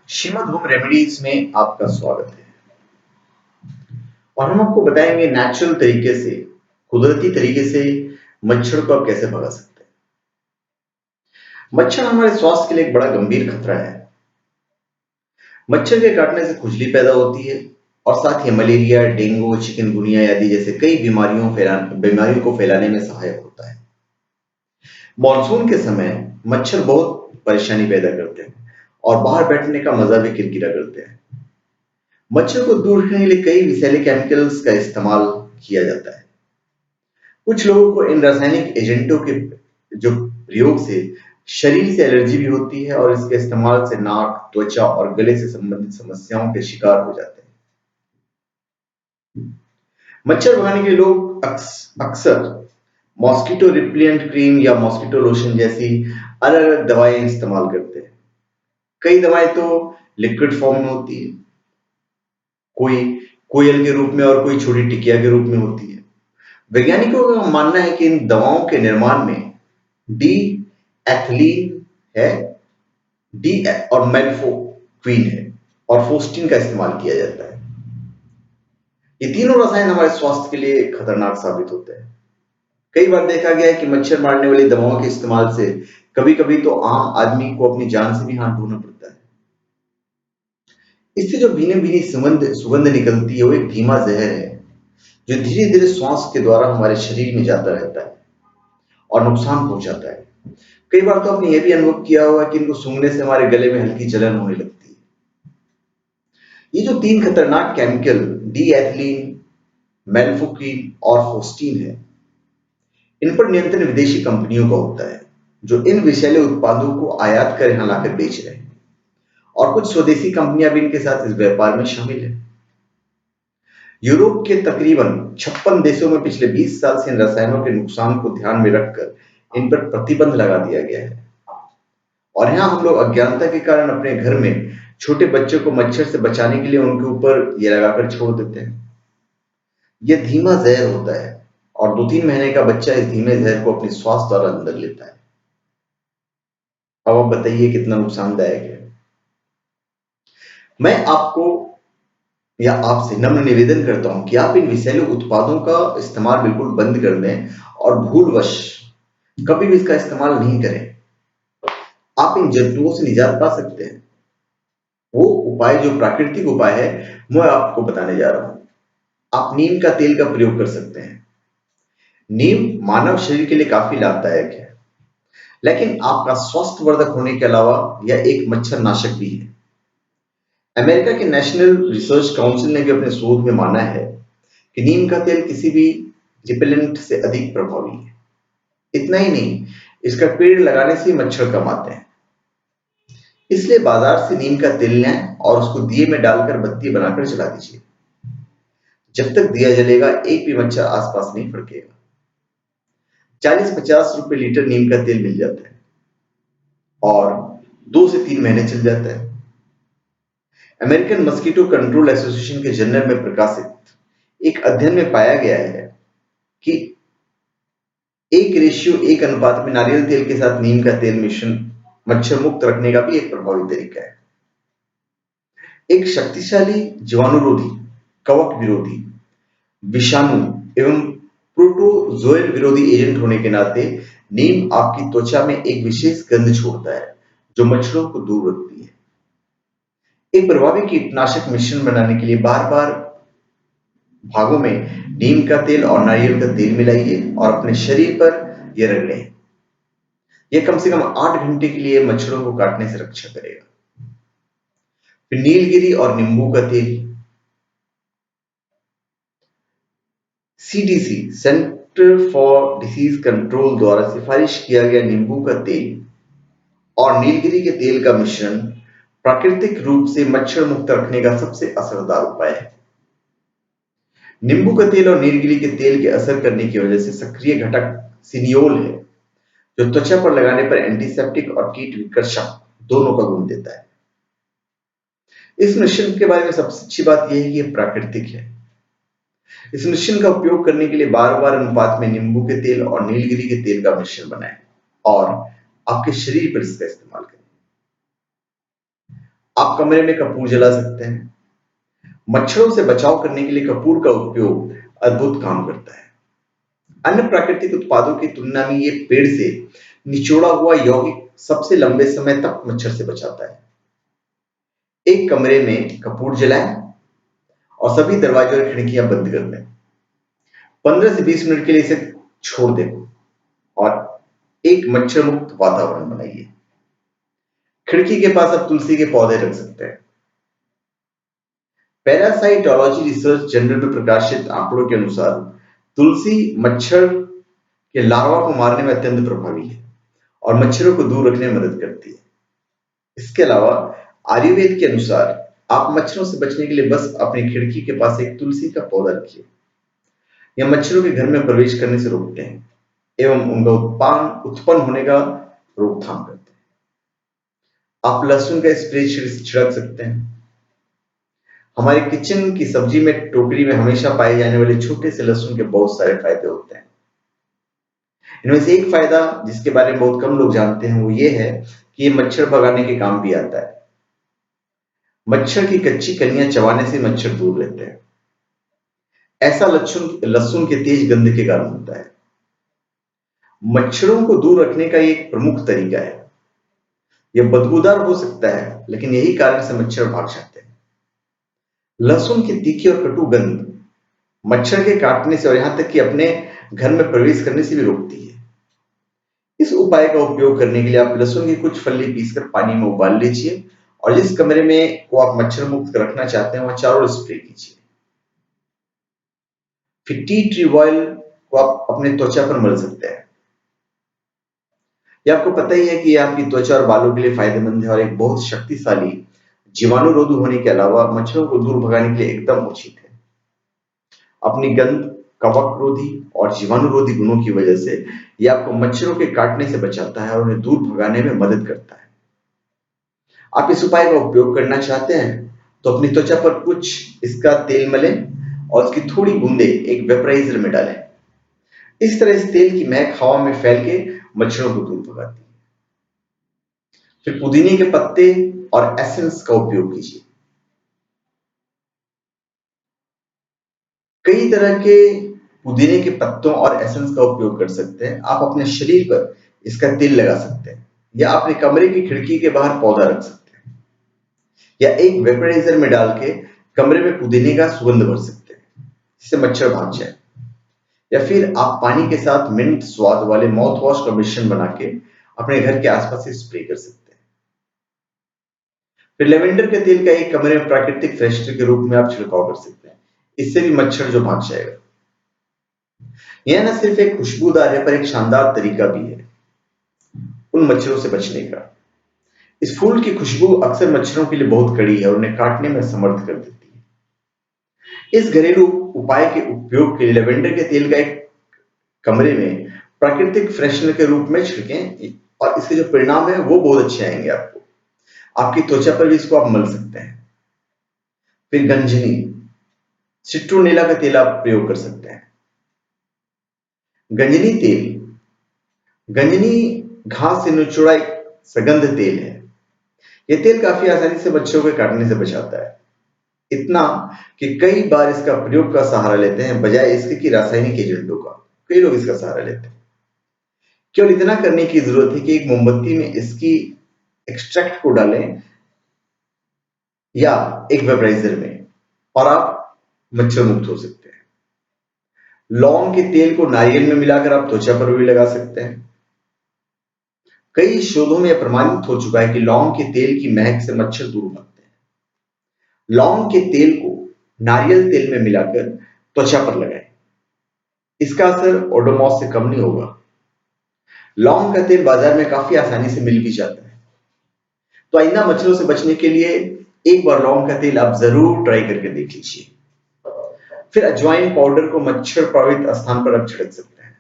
Shrimad home remedies में आपका स्वागत है। और हम आपको बताएंगे नेचुरल तरीके से, कुदरती तरीके से मच्छर को आप कैसे भगा सकते हैं। मच्छर हमारे स्वास्थ्य के लिए एक बड़ा गंभीर खतरा है। मच्छर के काटने से खुजली पैदा होती है और साथ ही मलेरिया, डेंगू, चिकनगुनिया आदि जैसे कई बीमारियों को फैलाने में सहायक होता है। मॉनसून के समय मच्छर बहुत परेशानी पैदा करते हैं और बाहर बैठने का मजा भी किरकिरा करते हैं। मच्छर को दूर रखने के लिए कई विषैले केमिकल्स का इस्तेमाल किया जाता है। कुछ लोगों को इन रासायनिक एजेंटों के जो प्रयोग से शरीर से एलर्जी भी होती है और इसके इस्तेमाल से नाक, त्वचा और गले से संबंधित समस्याओं के शिकार हो जाते हैं। मच्छर भगाने के लिए लोग अक्सर मॉस्किटो रिपेलेंट क्रीम या मॉस्किटो लोशन जैसी अलग अलग दवाएं इस्तेमाल करते हैं। कई दवाएं तो लिक्विड फॉर्म में होती है, कोई कोयल के रूप में और कोई छोटी टिकिया के रूप में होती है। वैज्ञानिकों का मानना है कि इन दवाओं के निर्माण में डी एथिलीन है, डी और मेल्फोक्विन है और फोस्टीन का इस्तेमाल किया जाता है। ये तीनों रसायन हमारे स्वास्थ्य के लिए खतरनाक साबित होते हैं। कई बार देखा गया है कि मच्छर मारने वाली दवाओं के इस्तेमाल से कभी कभी तो आम आदमी को अपनी जान से भी हाथ धोना पड़ता है। इससे जो भीनी भीनी सुगंध निकलती है वो एक धीमा जहर है जो धीरे धीरे श्वास के द्वारा हमारे शरीर में जाता रहता है और नुकसान पहुंचाता है। कई बार तो आपने यह भी अनुभव किया होगा कि इनको सूंघने से हमारे गले में हल्की जलन होने लगती है। ये जो तीन खतरनाक केमिकल डी एथिलीन, मेल्फोक्विन और फोस्टीन है, इन पर नियंत्रण विदेशी कंपनियों का होता है जो इन विषैले उत्पादों को आयात कर यहां लाकर बेच रहे हैं और कुछ स्वदेशी कंपनियां भी इनके साथ इस व्यापार में शामिल है। यूरोप के तकरीबन 56 देशों में पिछले 20 साल से इन रसायनों के नुकसान को ध्यान में रखकर इन पर प्रतिबंध लगा दिया गया है। और यहाँ हम लोग अज्ञानता के कारण अपने घर में छोटे बच्चों को मच्छर से बचाने के लिए उनके ऊपर ये लगाकर छोड़ देते हैं। यह धीमा जहर होता है और 2-3 महीने का बच्चा इस धीमे जहर को अपने श्वास द्वारा अंदर लेता है। अब आप बताइए कितना नुकसानदायक है। मैं आपको या आपसे नम्र निवेदन करता हूं कि आप इन विषैले उत्पादों का इस्तेमाल बिल्कुल बंद कर दें और भूलवश कभी भी इसका इस्तेमाल नहीं करें। आप इन जंतुओं से निजात पा सकते हैं। वो उपाय जो प्राकृतिक उपाय है मैं आपको बताने जा रहा हूं। आप नीम का तेल का प्रयोग कर सकते हैं। नीम मानव शरीर के लिए काफी लाभदायक है, लेकिन आपका स्वास्थ्यवर्धक होने के अलावा यह एक मच्छर नाशक भी है। अमेरिका के नेशनल रिसर्च काउंसिल ने भी अपने शोध में माना है कि नीम का तेल किसी भी रिपेलेंट से अधिक प्रभावी है। इतना ही नहीं, इसका पेड़ लगाने से मच्छर कम आते हैं। इसलिए बाजार से नीम का तेल लें और उसको दिए में डालकर बत्ती बनाकर जला दीजिए। जब तक दिया जलेगा एक भी मच्छर आसपास नहीं फड़केगा। 40-50 रुपए लीटर नीम का तेल मिल जाता है और 2 से 3 महीने चल जाता है। अमेरिकन मस्कीटो कंट्रोल एसोसिएशन के जर्नल में प्रकाशित एक अध्ययन में पाया गया है कि 1:1 अनुपात में नारियल तेल के साथ नीम का तेल मिश्रण मच्छर मुक्त रखने का भी एक प्रभावी तरीका है। एक शक्तिशाली जीवाणुरोधी, कवक विरोधी, विषाणु एवं प्रोटोजोयल विरोधी एजेंट होने के नाते नीम आपकी त्वचा में एक विशेष गंध छोड़ता है जो मच्छरों को दूर रखती है। एक प्रभावी कीटनाशक मिश्रण बनाने के लिए बार बार भागों में नीम का तेल और नारियल का तेल मिलाइए और अपने शरीर पर यह रगड़ें। यह कम से कम 8 घंटे के लिए मच्छरों को काटने से रक्षा करेगा। फिर नीलगिरी और नींबू का तेल। CDC centre for disease control द्वारा सिफारिश किया गया नींबू का तेल और नीलगिरी के तेल का मिश्रण प्राकृतिक रूप से मच्छर मुक्त रखने का सबसे असरदार उपाय है। नींबू का तेल और नीलगिरी के तेल के असर करने की वजह से सक्रिय घटक सिनियोल है जो त्वचा पर लगाने पर एंटीसेप्टिक और कीट विकर्षक दोनों का गुण देता है। इस मिश्रण के बारे में सबसे अच्छी बात यह है कि यह प्राकृतिक है। इस मिश्रण का उपयोग करने के लिए बार बार अनुपात में नींबू के तेल और नीलगिरी के तेल का मिश्रण बनाएं और आपके शरीर पर इसका इस्तेमाल करें। आप कमरे में कपूर जला सकते हैं। मच्छरों से बचाव करने के लिए कपूर का उपयोग अद्भुत काम करता है। अन्य प्राकृतिक उत्पादों की तुलना में ये पेड़ से निचोड़ा हुआ यौगिक सबसे लंबे समय तक मच्छर से बचाता है। एक कमरे में कपूर जलाएं और सभी दरवाजे और खिड़कियां बंद कर दें। 15 से 20 मिनट के लिए इसे छोड़ दें और एक मच्छर मुक्त वातावरण बनाइए। खिड़की के पास आप तुलसी के पौधे रख सकते हैं। पैरासाइटोलॉजी रिसर्च जर्नल में प्रकाशित आंकड़ों के अनुसार तुलसी मच्छर के लार्वा को मारने में अत्यंत प्रभावी है और मच्छरों को दूर रखने में मदद करती है। इसके अलावा आयुर्वेद के अनुसार आप मच्छरों से बचने के लिए बस अपनी खिड़की के पास एक तुलसी का पौधा रखिए। यह मच्छरों के घर में प्रवेश करने से रोकते हैं एवं उनका उत्पन्न होने का रोकथाम करते हैं। आप लहसुन का स्प्रे छिड़क सकते हैं। हमारे किचन की सब्जी में टोकरी में हमेशा पाए जाने वाले छोटे से लहसुन के बहुत सारे फायदे होते हैं। इनमें से एक फायदा जिसके बारे में बहुत कम लोग जानते हैं वो ये है कि ये मच्छर भगाने के काम भी आता है। मच्छर की कच्ची कलियां चबाने से मच्छर दूर रहते हैं। ऐसा लहसुन के तेज गंध के कारण होता है। मच्छरों को दूर रखने का एक प्रमुख तरीका है। यह बदबूदार हो सकता है लेकिन यही कारण से मच्छर भाग जाते हैं। लहसुन की तीखी और कटु गंध मच्छर के काटने से और यहां तक कि अपने घर में प्रवेश करने से भी रोकती है। इस उपाय का उपयोग करने के लिए आप लहसुन की कुछ फली पीसकर पानी में उबाल लीजिए और जिस कमरे में को आप मच्छर मुक्त रखना चाहते हैं वहां चारों ओर स्प्रे कीजिए। फिर टी ट्री ऑयल को आप अपने त्वचा पर मल सकते हैं। यह आपको पता ही है कि यह आपकी त्वचा और बालों के लिए फायदेमंद है और एक बहुत शक्तिशाली जीवाणुरोधी होने के अलावा मच्छरों को दूर भगाने के लिए एकदम उचित है। अपनी गंध, कवकरोधी और जीवाणुरोधी गुणों की वजह से यह आपको मच्छरों के काटने से बचाता है और उन्हें दूर भगाने में मदद करता है। आप इस उपाय का उपयोग करना चाहते हैं तो अपनी त्वचा पर कुछ इसका तेल मलें और उसकी थोड़ी बूंदे एक वेपराइजर में डालें। इस तरह इस तेल की महक हवा में फैल के मच्छरों को दूर भगाती है। फिर पुदीने के पत्ते और एसेंस का उपयोग कीजिए। कई तरह के पुदीने के पत्तों और एसेंस का उपयोग कर सकते हैं। आप अपने शरीर पर इसका तेल लगा सकते हैं या अपने कमरे की खिड़की के बाहर पौधा रख सकते हैं या एक वेपराइजर में डाल के कमरे में पुदीने का सुगंध भर सकते हैं जिससे मच्छर भाग जाए। या फिर आप पानी के साथ मिंट स्वाद वाले माउथ वॉश का मिश्रण बना के अपने घर के आसपास स्प्रे कर सकते हैं। फिर लेवेंडर के तेल का एक कमरे में प्राकृतिक फ्रेशनर के रूप में आप छिड़काव कर सकते हैं। इससे भी मच्छर जो भाग जाएगा। यह न सिर्फ एक खुशबूदार है पर एक शानदार तरीका भी है उन मच्छरों से बचने का। इस फूल की खुशबू अक्सर मच्छरों के लिए बहुत कड़ी है और उन्हें काटने में समर्थ कर देती है। इस घरेलू उपाय के उपयोग के लिए लेवेंडर के तेल का एक कमरे में प्राकृतिक फ्रेशनर के रूप में छिड़कें और इसके जो परिणाम है वो बहुत अच्छे आएंगे आपको। आपकी त्वचा पर भी इसको आप मल सकते हैं। फिर गंजनी, सिट्रोनेला का तेल आप प्रयोग कर सकते हैं। गंजनी तेल, गंजनी घास से निचोड़ा एक सगंध तेल है। यह तेल काफी आसानी से मच्छरों के काटने से बचाता है। इतना कि कई बार इसका प्रयोग का सहारा लेते हैं बजाय इसके कि रासायनिक एजेंटों का। कई लोग इसका सहारा लेते हैं। केवल इतना करने की जरूरत है कि एक मोमबत्ती में इसकी एक्सट्रैक्ट को डालें या एक वेपराइजर में और आप मच्छर मुक्त हो सकते हैं। लौंग के तेल को नारियल में मिलाकर आप त्वचा पर भी लगा सकते हैं। कई शोधों में यह प्रमाणित हो चुका है कि लौंग के तेल की महक से मच्छर दूर भागते हैं। लौंग के तेल को नारियल तेल में मिलाकर त्वचा पर लगाएं। इसका असर ओडोमॉस से कम नहीं होगा। लौंग का तेल बाजार में काफी आसानी से मिल भी जाता है। तो आइंदा मच्छरों से बचने के लिए एक बार लौंग का तेल आप जरूर ट्राई करके देख लीजिए। फिर अजवाइन पाउडर को मच्छर प्रभावित स्थान पर आप छिड़क सकते हैं।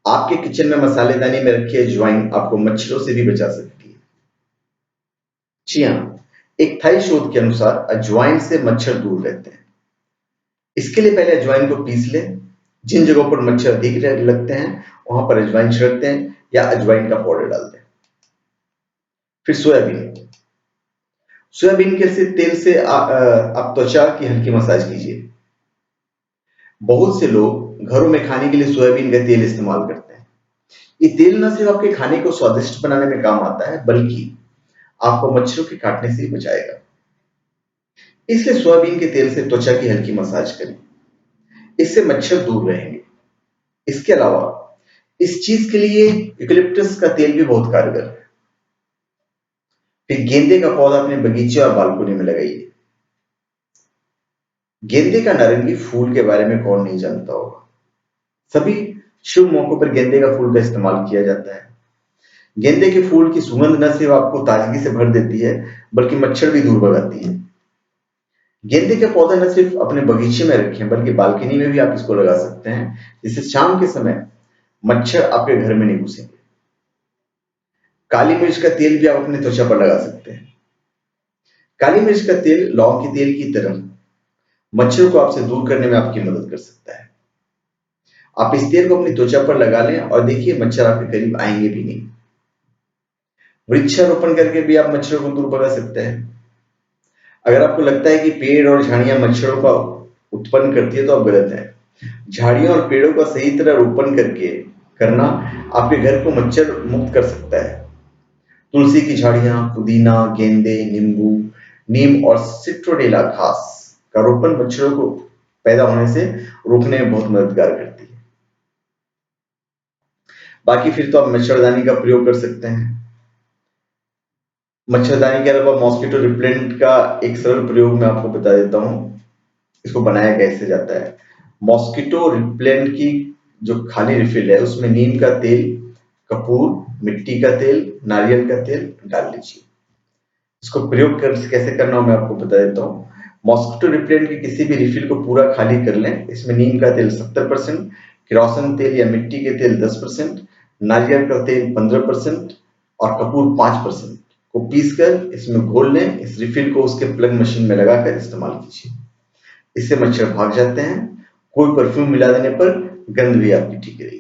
आपके किचन में मसालेदानी में रखी अजवाइन आपको मच्छरों से भी बचा सकती है। जी हाँ, एक थाई शोध के अनुसार अजवाइन से मच्छर दूर रहते हैं। इसके लिए पहले अजवाइन को पीस लें। जिन जगहों पर मच्छर अधिक लगते हैं वहां पर अजवाइन छिड़कते हैं या अजवाइन का पाउडर डालते हैं। फिर सोयाबीन। सोयाबीन के से तेल से आप त्वचा की हल्की मसाज कीजिए। बहुत से लोग घरों में खाने के लिए सोयाबीन का तेल इस्तेमाल करते हैं। ये तेल न सिर्फ आपके खाने को स्वादिष्ट बनाने में काम आता है, बल्कि आपको मच्छरों के काटने से भी बचाएगा। इसलिए सोयाबीन के तेल से त्वचा की हल्की मसाज करें, इससे मच्छर दूर रहेंगे। इसके अलावा इस चीज के लिए यूकेलिप्टस का तेल भी बहुत कारगर है। फिर गेंदे का पौधा अपने बगीचे और बालकनी में लगाइए। गेंदे का नारंगी फूल के बारे में कौन नहीं जानता होगा। सभी शुभ मौकों पर गेंदे का फूल का इस्तेमाल किया जाता है। गेंदे के फूल की सुगंध न सिर्फ आपको ताजगी से भर देती है, बल्कि मच्छर भी दूर भगाती है। गेंदे का पौधा न सिर्फ अपने बगीचे में रखें, बल्कि बालकनी में भी आप इसको लगा सकते हैं, जिससे शाम के समय मच्छर आपके घर में नहीं घुसेंगे। काली मिर्च का तेल भी आप अपनी त्वचा पर लगा सकते हैं। काली मिर्च का तेल लौंग के तेल की तरह मच्छर को आपसे दूर करने में आपकी मदद कर सकता है। आप इस तेल को अपनी त्वचा पर लगा लें और देखिए मच्छर आपके करीब आएंगे भी नहीं। वृक्षारोपण करके भी आप मच्छरों को दूर भगा सकते हैं। अगर आपको लगता है कि पेड़ और झाड़ियां मच्छरों का उत्पन्न करती है, तो आप गलत हैं। झाड़ियों और पेड़ों का सही तरह रोपण करके करना आपके घर को मच्छर मुक्त कर सकता है। तुलसी की झाड़ियां, पुदीना, गेंदे, नींबू, नीम और सिट्रोडेला घास का रोपण मच्छरों को पैदा होने से रोकने में बहुत मददगार करती है। बाकी फिर तो आप मच्छरदानी का प्रयोग कर सकते हैं। मच्छरदानी के अलावा मॉस्किटो रिपेलेंट का एक सरल प्रयोग मैं आपको बता देता हूँ। इसको बनाया कैसे जाता है। मॉस्किटो रिपेलेंट की जो खाली रिफिल है, उसमें नीम का तेल, कपूर, मिट्टी का तेल, नारियल का तेल डाल लीजिए। इसको प्रयोग कैसे करना हो मैं आपको बता देता हूँ। मॉस्किटो रिपेलेंट की किसी भी रिफिल को पूरा खाली कर लें। इसमें नीम का तेल 70%, किरोसिन तेल या मिट्टी के तेल 10%, नारियल का तेल 15% और कपूर 5% को पीसकर इसमें घोल लें। इस रिफिल को उसके प्लग मशीन में लगाकर इस्तेमाल कीजिए। इससे मच्छर भाग जाते हैं। कोई परफ्यूम मिला देने पर गंध भी आपकी ठीक रहेगी।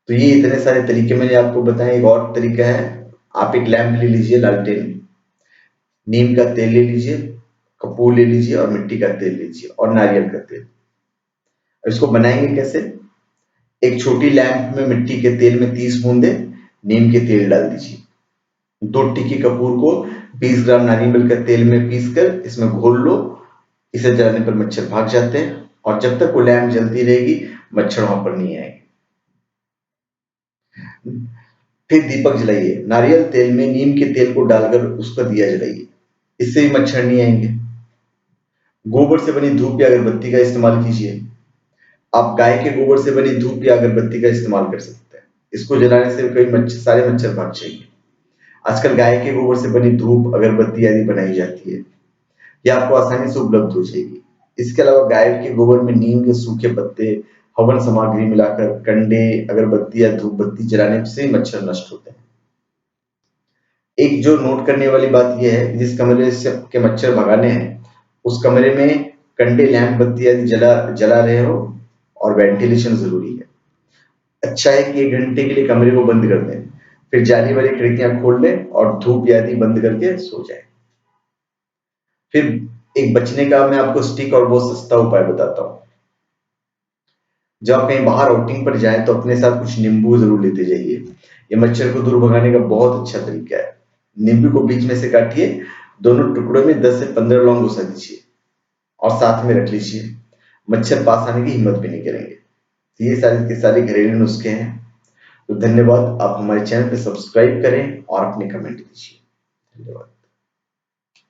तो ये इतने सारे तरीके मैंने आपको बताए। एक और तरीका है, आप एक लैंप ले लीजिए, लालटेन, नीम का तेल ले लीजिए, कपूर ले लीजिए और मिट्टी का तेल लीजिए और नारियल का तेल। इसको बनाएंगे कैसे। एक छोटी लैंप में मिट्टी के तेल में 30 बूंदे नीम के तेल डाल दीजिए। 2 टिक्की कपूर को 20 ग्राम नारियल का तेल में पीसकर इसमें घोल लो। इसे जलाने पर मच्छर भाग जाते हैं और जब तक वो लैंप जलती रहेगी, मच्छर वहां पर नहीं आएंगे। फिर दीपक जलाइए। नारियल तेल में नीम के तेल को डालकर उसका दिया जलाइए। इससे भी मच्छर नहीं आएंगे। गोबर से बनी धूप या अगरबत्ती का इस्तेमाल कीजिए। आप गाय के गोबर से बनी धूप या अगरबत्ती का इस्तेमाल कर सकते हैं। इसको जलाने से कई सारे मच्छर भाग जाएंगे। आजकल गाय के गोबर से बनी धूप, अगरबत्ती आदि बनाई जाती है। यह आपको आसानी से उपलब्ध हो जाएगी। इसके अलावा गाय के गोबर में नीम के सूखे पत्ते, हवन सामग्री मिलाकर कंडे, अगरबत्ती या धूप बत्ती जलाने से मच्छर नष्ट होते हैं। एक जो नोट करने वाली बात यह है, जिस कमरे से के मच्छर भगाने हैं, उस कमरे में कंडे, लैंप, बत्ती आदि जला जला रहे हो और वेंटिलेशन जरूरी है। अच्छा है कि 1 घंटे के लिए कमरे को बंद कर दें, फिर जाली वाली खिड़कियां खोल लें और धूप आदि बंद करके सो जाएं। फिर एक बचने का मैं आपको स्टिक और बहुत सस्ता उपाय बताता हूँ। जब आप कहीं बाहर आउटिंग पर जाएं, तो अपने साथ कुछ नींबू जरूर लेते जाइए। ये मच्छर को दूर भगाने का बहुत अच्छा तरीका है। नींबू को बीच में से काटिए, दोनों टुकड़ों में 10 से 15 लौंग घुसा दीजिए और साथ में रख लीजिए। मच्छर पास आने की हिम्मत भी नहीं करेंगे। तो ये सारे के सारे घरेलू नुस्खे हैं। तो धन्यवाद। आप हमारे चैनल पे सब्सक्राइब करें और अपने कमेंट दीजिए। धन्यवाद।